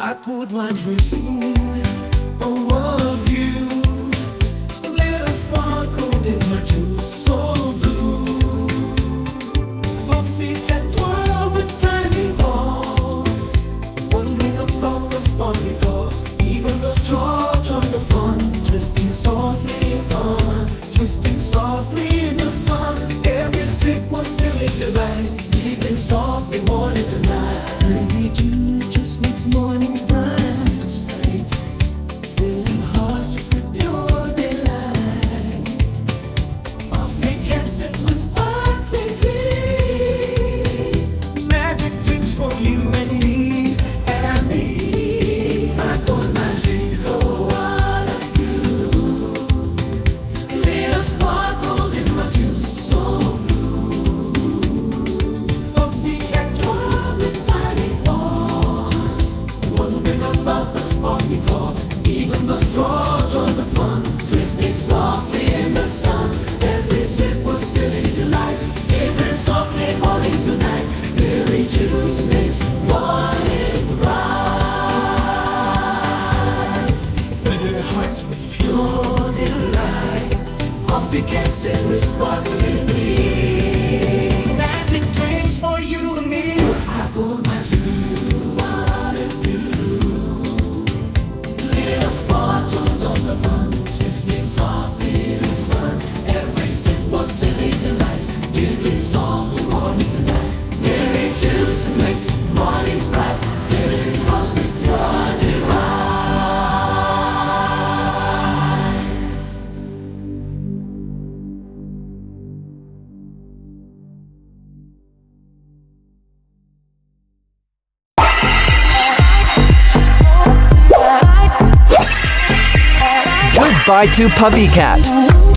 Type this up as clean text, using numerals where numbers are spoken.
I put my dream on one of you. A little sparkle in my juice, so blue. Puffy Cat twirl with tiny balls, wondering about the spot because even the straw joined the fun. Twisting softly in fun, twisting softly in the sun. Every sip was silly delight, leaving softly morning to night. Every dew just makes mornings bright. Filling hearts with pure delight. Puffy Cat it was sparkling clean. Magic drinks for you and me and me. I pour my drink for all of you. Little sparkle in my juice, so blue. Puffy Cat twirl with tiny paws, wondering about the spot because even the straw joined the fun. Twisting softly in the sun, every sip was silly delight. Even softly morning to night, berry juice makes mornings bright. Filling hearts with pure delight. Puffy Cat said with sparkling glee. Magic drinks for you and me. I pour my view out of you. Little sparkles on the fun, twisting softly in the sun. Every sip was silly delight, giving softly morning to night. Berry juice makes mornings bright, filling hearts with pure delight. Goodbye to Puffy Cat.